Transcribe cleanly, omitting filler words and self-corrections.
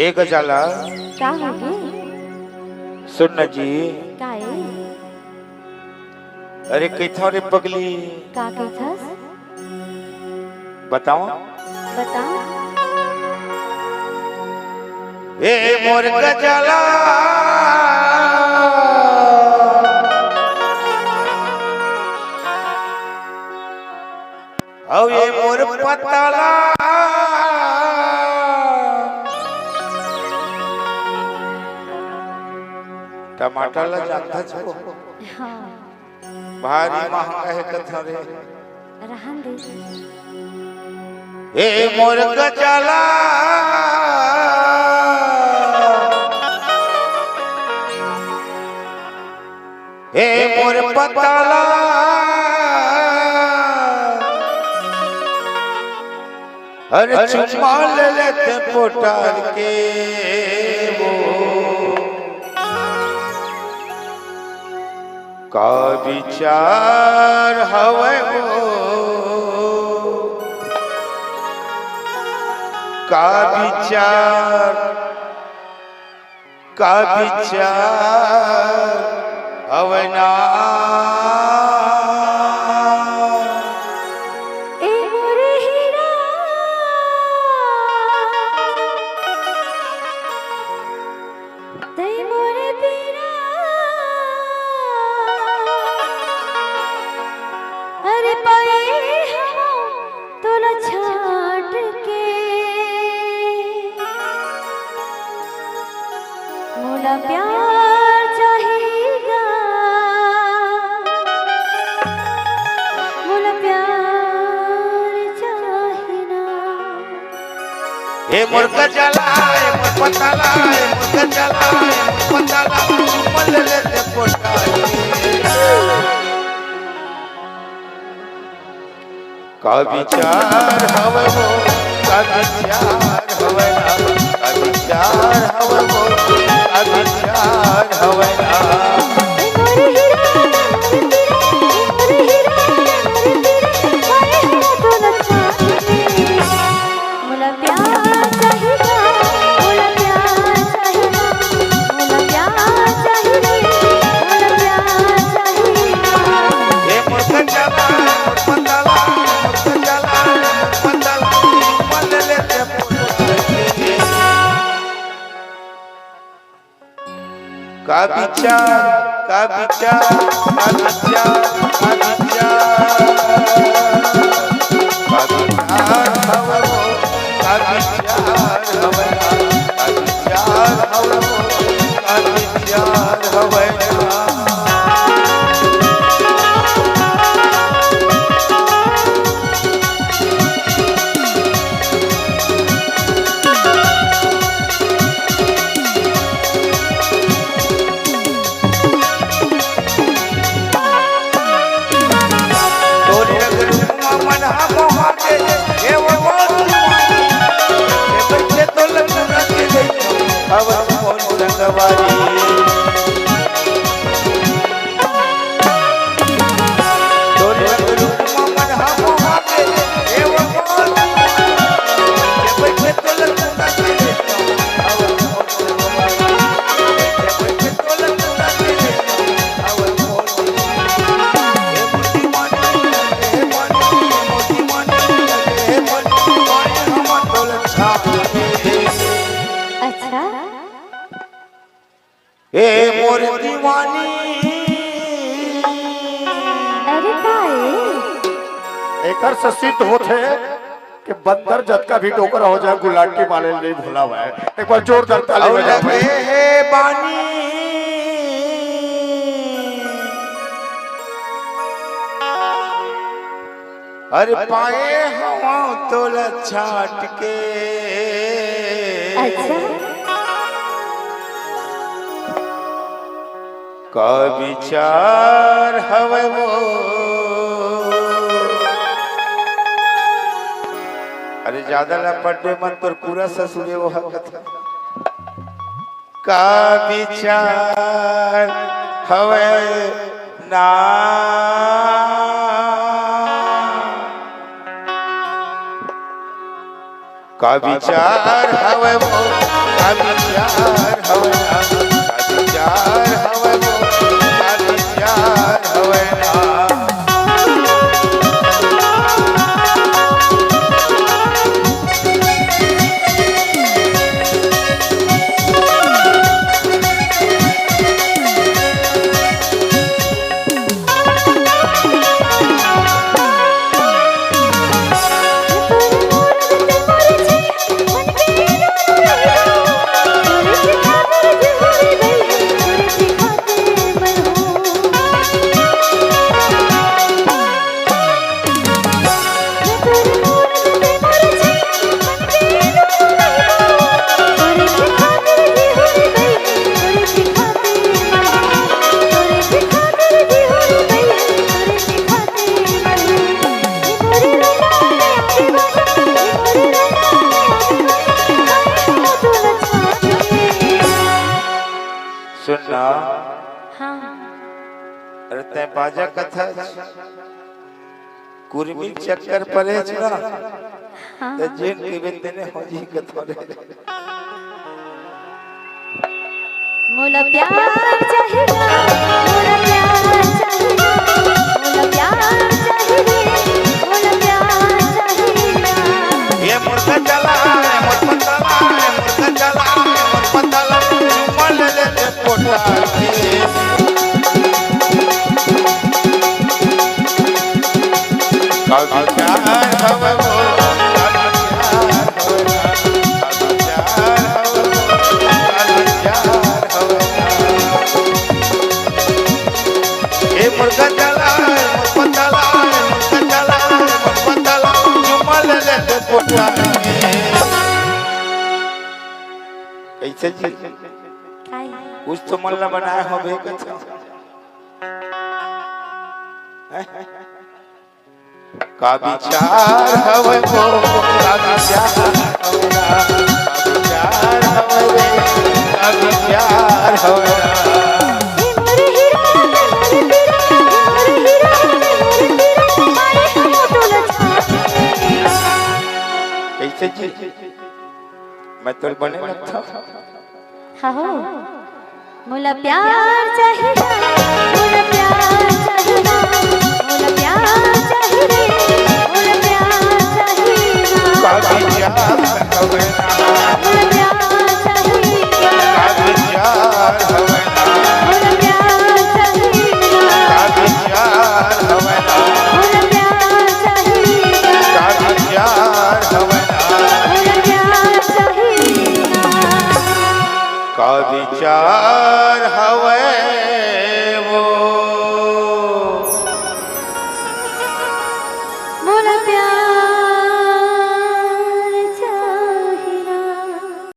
एक जाला का होगी सुन न जी। काए अरे कैथा रे पगली का कहथस बताओ। बता। ए मोर गजला औ ये मोर पतला टमाटर ला जानता छो हाँ भारी महंगा है कथा रे। रहन दे। ए मोर गजला ए मोर पतला अरे चुम्मा ले लेते पोटार के वो का विचार हवे वो का विचार हवे ना ए मोरे हीरा ते मोरे पीरा अरे पाए हम तोला छाट के मोला प्यार चाहिएगा मोला प्यार चाहिना। ए मोर गजला ए मोर पतला ए मोर गजला ए मोर पतला चुम्मा ले लेते पोटार के का विचार हवे वो का विचार हवे ना का विचार हवे वो का विचार हवे ना। ए मोरे हीरा मोरे पीरा पाए हम तोला छाट के मोला प्यार चाहिएगा मोला प्यार चाहिना मोला प्यार चाहिए मोला प्यार चाहिना। ए मोर गजला मोर पतला मोर गजला मोर पतला चुम्मा ले लेते पोटार के का विचार का विचार का विचार का विचार का विचार हवे वो का विचार हवे ना का विचार हवे वो का विचार हवे ना। तोरे अगर मन मोहा के ए वो ए बच्चे तो लगना के दे अब मोर संगवारी तोरे अगर मन मोहा के ए वो ए बच्चे तो लगना के दे अब मोर संगवारी ए बच्चे तो लगना के दे अब मोर अच्छा ए मोर दीवानी अरे काए एकर से सिद्ध होते कि बंदर जतका भी टोकरा हो जाए गुलाटी माने नहीं भूला हुआ है। एक बार जोरदार ताली और बजाओ भाई। लगे है बानी अरे पाए हवा तो छाट के अच्छा का विचार हवे वो अरे ज्यादा लपटे मत पर पूरा ससुरे वो हकत का विचार हवे ना का विचार हवे मोर का विचार हवे ना का विचार हवे मोर का विचार हवे ना सुनना हाँ अरे तै बाजा कथा कुर्मी चक्कर परे छना हाँ ते जेन के बेतने हो जी कथा रे मोला प्यार चाहिए मोला प्यार चाहिए मोला प्यार चाहिए मोला प्यार चाहिए ये मुर्गा चला मुर्गा चला चुम्मा ले ले पोटा के का विचार हवे मोर का विचार हवे का विचार हवे ये मुर्गा चला चुम्मा ले ले पोटा कैसे जी काय कुछ तो मन ला बनाया हो बे का विचार हवे मोर का विचार हवे ना का विचार हवे ना मोरे हीरा मोरे हीरा मारे हम तोला छाते कैसे जी मैं तो बने लगता हाँ हो मोला प्यार चाहिए मोला प्यार चाहिए मोला प्यार चाहिए मोला प्यार चाहिए का विचार हवे ना मोला प्यार चाहिए का विचार हवे ना मोला प्यार चाहिए का विचार हवे ना मोला प्यार चाहिए का विचार हवे ना मोला प्यार चाहिए का विचार